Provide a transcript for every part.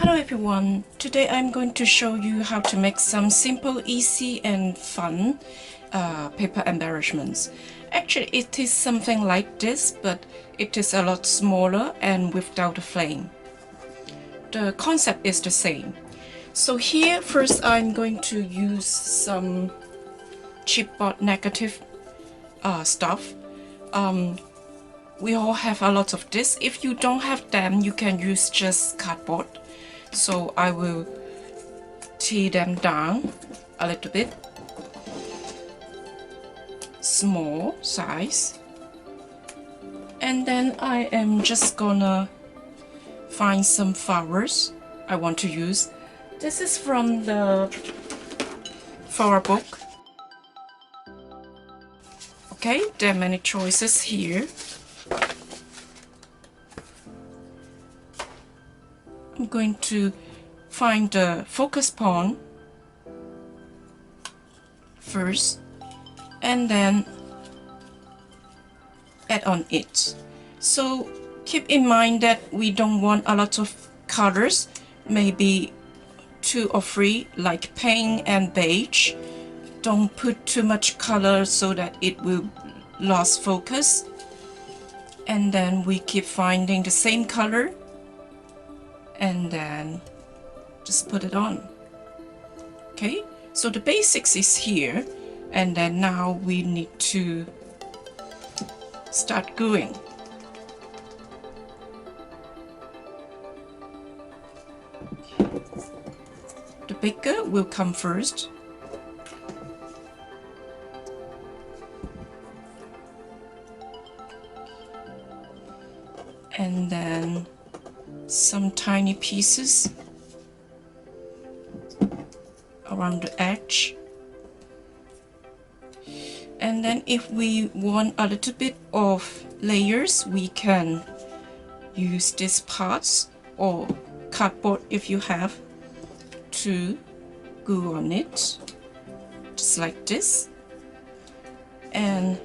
Hello everyone, today I'm going to show you how to make some simple, easy and fun paper embellishments. Actually it is something like this, but it is a lot smaller and without a flame. The concept is the same. So here first I'm going to use some chipboard negative stuff. We all have a lot of this. If you don't have them, you can use just cardboard. So I will tear them down a little bit, small size, and then I am just gonna find some flowers I want to use. This is from the Flora Book. Okay, there are many choices here. I'm going to find the focus point first and then add on it. So keep in mind that we don't want a lot of colors, maybe 2 or 3 like pink and beige. Don't put too much color so that it will lose focus. And then we keep finding the same color and then just put it on. Okay, so the basics is here, and then now we need to start gluing. The bigger will come first. And then some tiny pieces around the edge. And then if we want a little bit of layers, we can use these parts or cardboard if you have to glue on it, just like this. And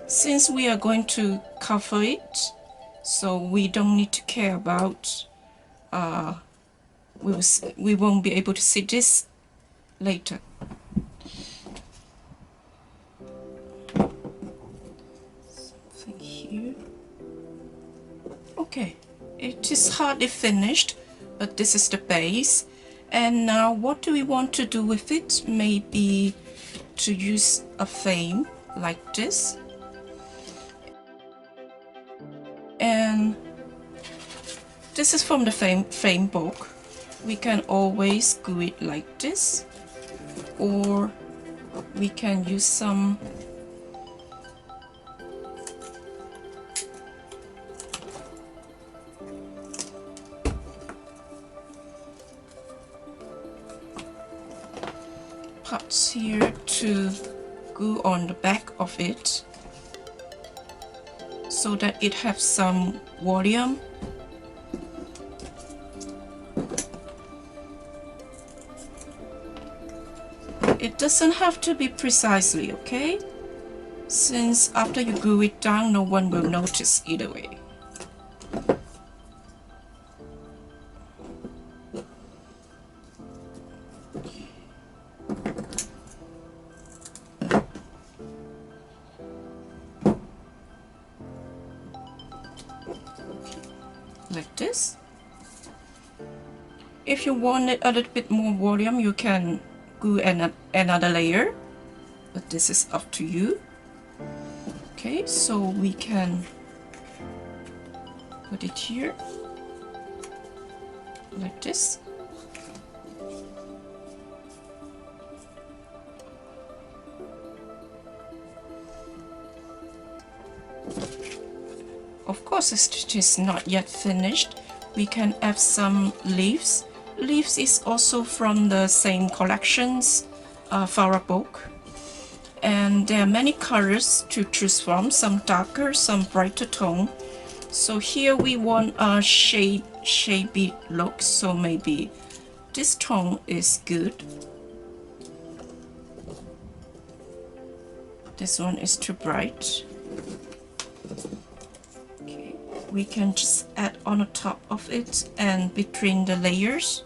since we are going to cover it, so we don't need to care about we won't be able to see this later. Something here. Okay, it is hardly finished, but this is the base. And now what do we want to do with it? Maybe to use a frame like this. And this is from the frame book. We can always glue it like this, or we can use some parts here to glue on the back of it, so that it has some volume. It doesn't have to be precisely, okay? Since after you glue it down, no one will notice either way. Like this. If you want it a little bit more volume, you can glue another layer, but this is up to you. Okay, so we can put it here like this. Of course, it is not yet finished. We can add some leaves. Leaves is also from the same collections, Flora Book. And there are many colors to choose from, some darker, some brighter tone. So here we want a shady look, so maybe this tone is good. This one is too bright. Okay. we can just add on the top of it and between the layers.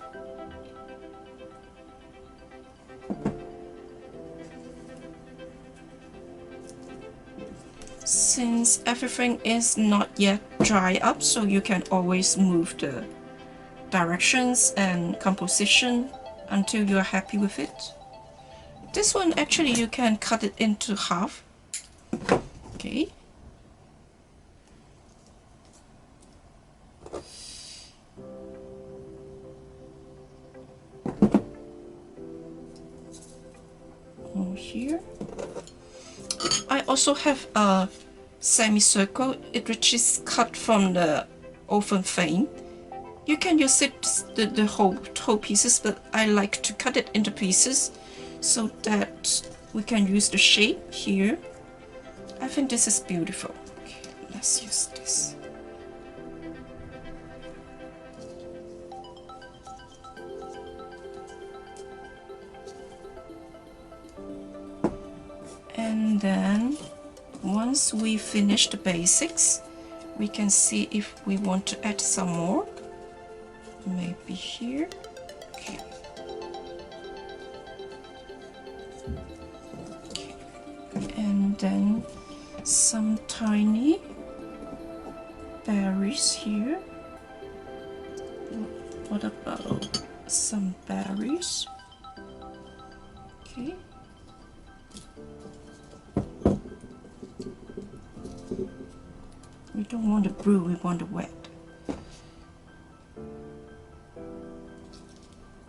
Since everything is not yet dry up, so you can always move the directions and composition until you are happy with it. This one actually you can cut it into half. Okay. Here. I also have a semicircle, which is cut from the oven frame. You can use it the whole pieces, but I like to cut it into pieces so that we can use the shape here. I think this is beautiful. Okay, let's use this. And then once we finish the basics, we can see if we want to add some more. Maybe here. Okay. Okay. And then some tiny berries here. What about some berries? Okay. We don't want the brew, we want the wet.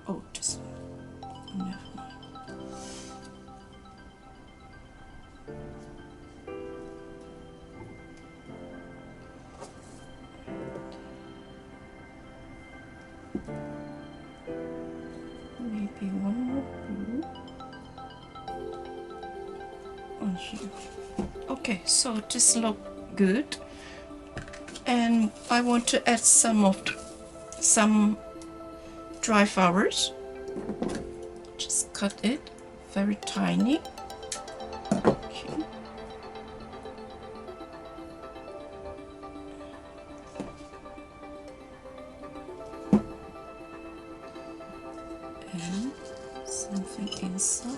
Oh, just never mind. Maybe one more brew on here. Okay, so this looks good. And I want to add some dry flowers. Just cut it very tiny. Okay. And something inside.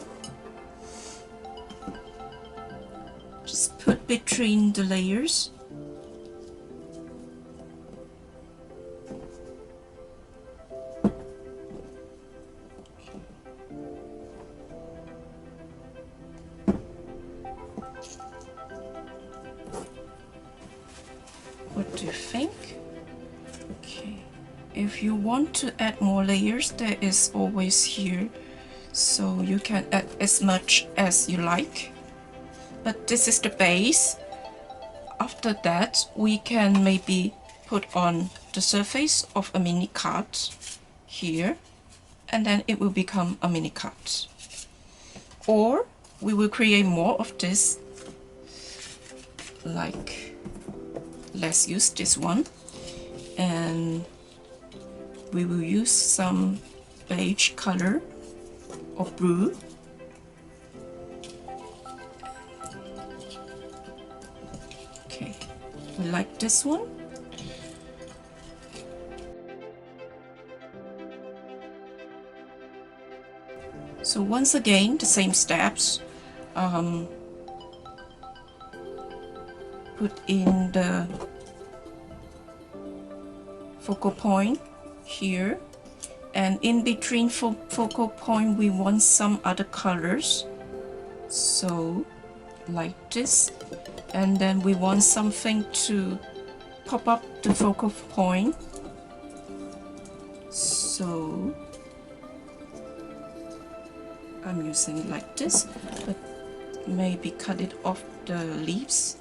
Just put between the layers. What do you think? Okay, if you want to add more layers, there is always here, so you can add as much as you like. But this is the base. After that, we can maybe put on the surface of a mini card here, and then it will become a mini card. Or we will create more of this, like, let's use this one, and we will use some beige color or blue. Okay, we like this one. So once again, the same steps. Put in the focal point here, and in between focal point we want some other colors, so like this, and then we want something to pop up the focal point, so I'm using it like this, but maybe cut it off the leaves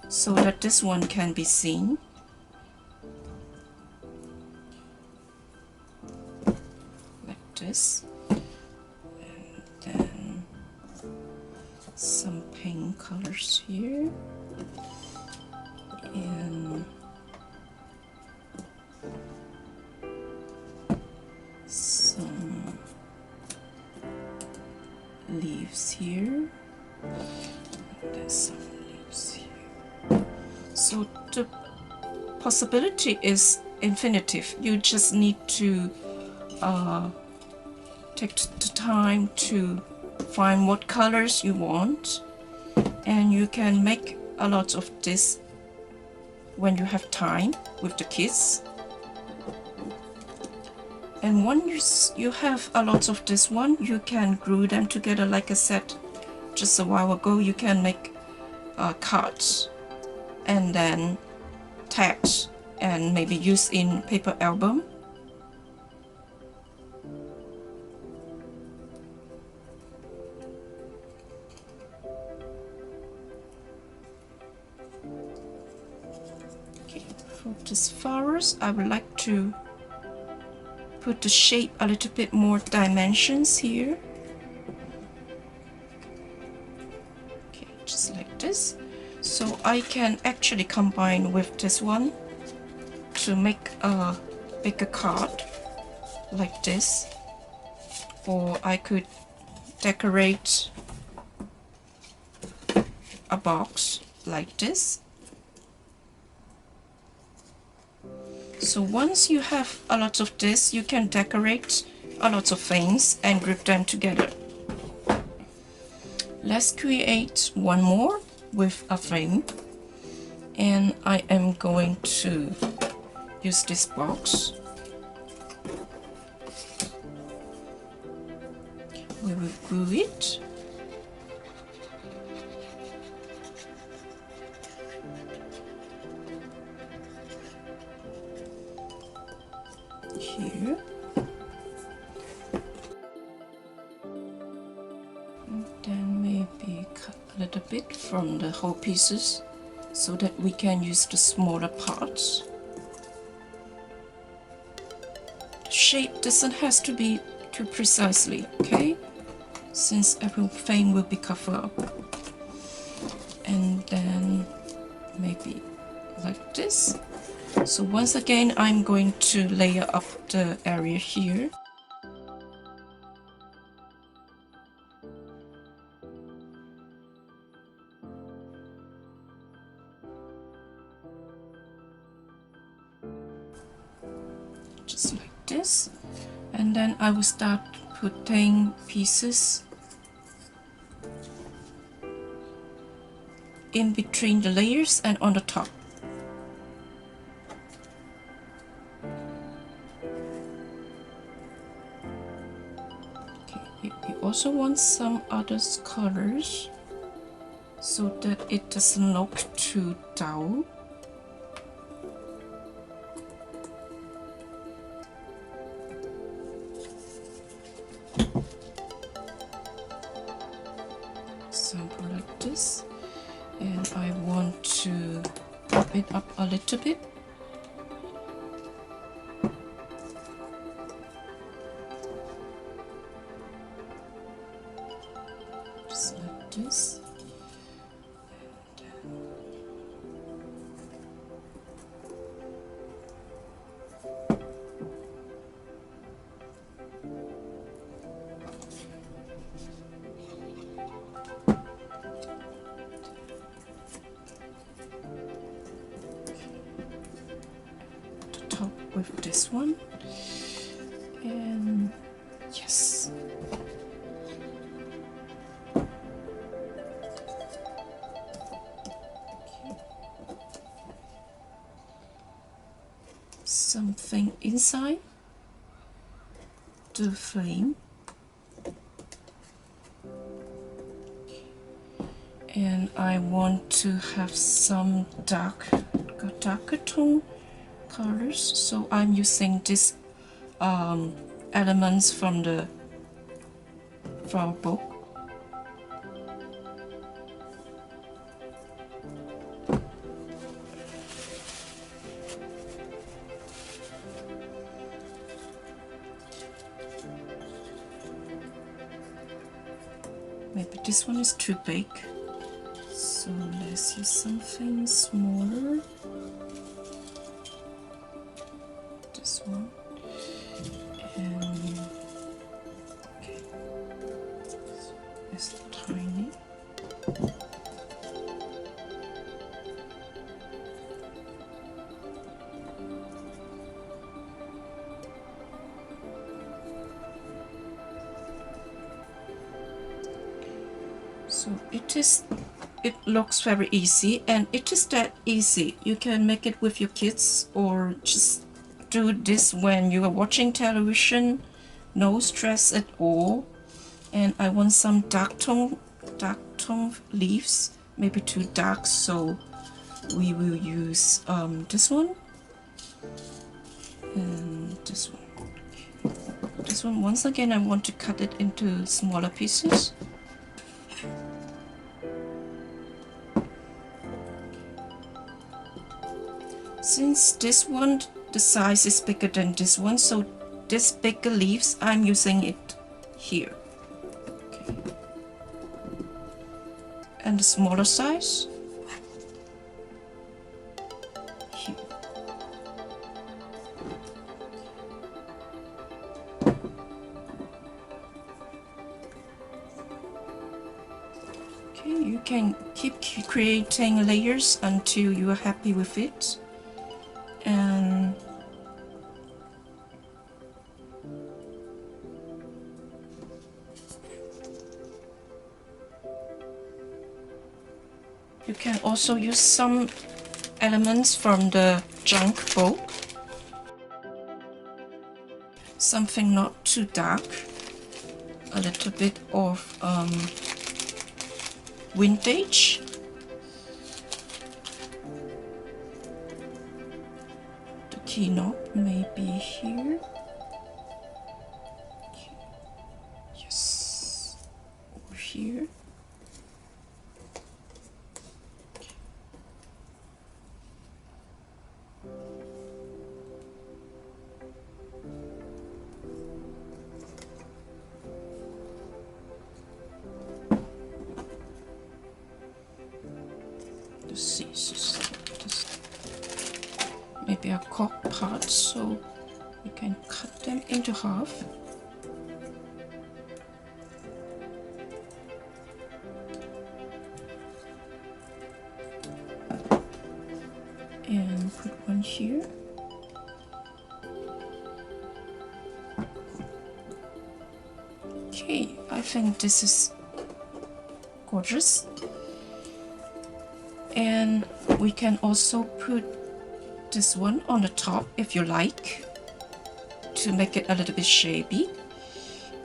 so that this one can be seen. Like this. And then some pink colors here. And some leaves here. And there's some leaves here. So the possibility is infinitive. You just need to take the time to find what colors you want, and you can make a lot of this when you have time with the kids. And once you have a lot of this one, you can glue them together. Like I said just a while ago, you can make cards and then tags and maybe use in paper album. Okay, for this flowers, I would like to put the shape a little bit more dimensions here. Okay, just like this. So I can actually combine with this one to make a bigger card like this, or I could decorate a box like this. So once you have a lot of this, you can decorate a lot of things and group them together. Let's create one more with a frame, and I am going to use this box. We will glue it. Here. And then maybe cut a little bit from the whole pieces so that we can use the smaller parts. The shape doesn't have to be too precisely, okay? Since everything will be covered up. And then maybe like this. So once again, I'm going to layer up the area here. Just like this. And then I will start putting pieces in between the layers and on the top. Okay, we also want some other colors so that it doesn't look too dull. Sample like this, and I want to pop it up a little bit. Just like this. Top with this one, and yes, okay. Something inside the frame, and I want to have some darker tone colors, so I'm using this elements from the Flora Book. Maybe this one is too big, so let's use something smaller. This one, and okay, it's tiny. So it looks very easy, and it is that easy. You can make it with your kids or just do this when you are watching television. No stress at all. And I want some dark tone leaves, maybe too dark, so we will use this one and this one. This one, once again, I want to cut it into smaller pieces. Since this one, the size is bigger than this one, so this bigger leaves, I'm using it here. Okay. And the smaller size here. Okay, you can keep creating layers until you are happy with it. And you can also use some elements from the junk book. Something not too dark. A little bit of vintage. The key knob may be here. Yes, over here. The scissors. Maybe a cork part, so you can cut them into half. And put one here. Okay, I think this is gorgeous. And we can also put this one on the top if you like, to make it a little bit shabby.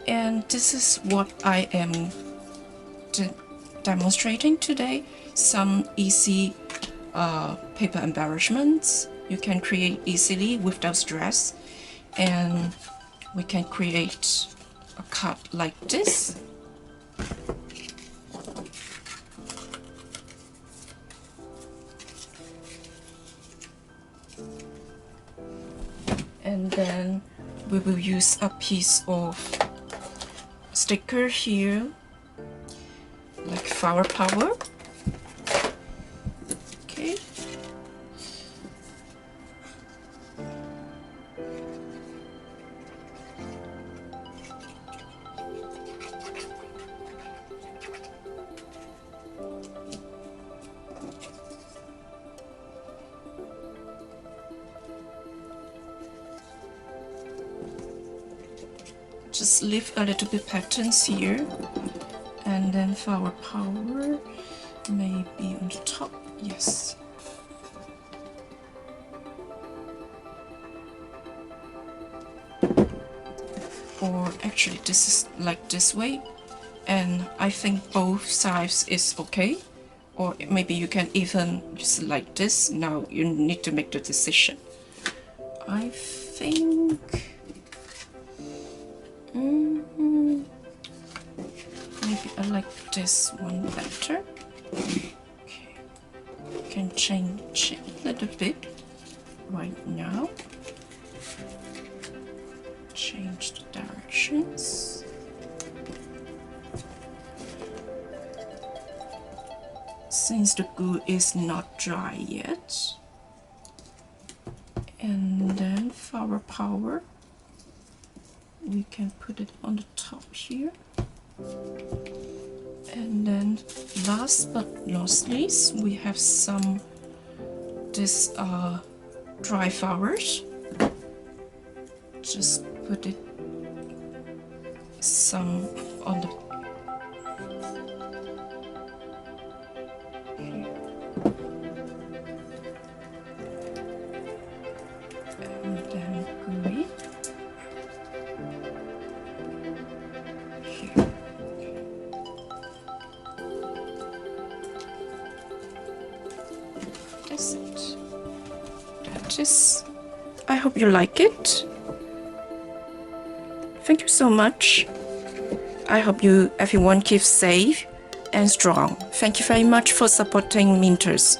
And this is what I am demonstrating today. Some easy paper embellishments you can create easily without stress. And we can create a card like this. And then we will use a piece of sticker here, like flower power. Okay. Just leave a little bit patterns here, and then flower power maybe on the top. Yes. Or actually this is like this way, and I think both sides is okay. Or maybe you can even just like this. Now you need to make the decision. I think maybe I like this one better. Okay, you can change it a little bit right now. Change the directions. Since the glue is not dry yet. And then flower power, we can put it on the top here. And then last but not least, we have some this dry flowers. Just put it some on the just I hope you like it. Thank you so much. I hope everyone keeps safe and strong. Thank you very much for supporting Minters.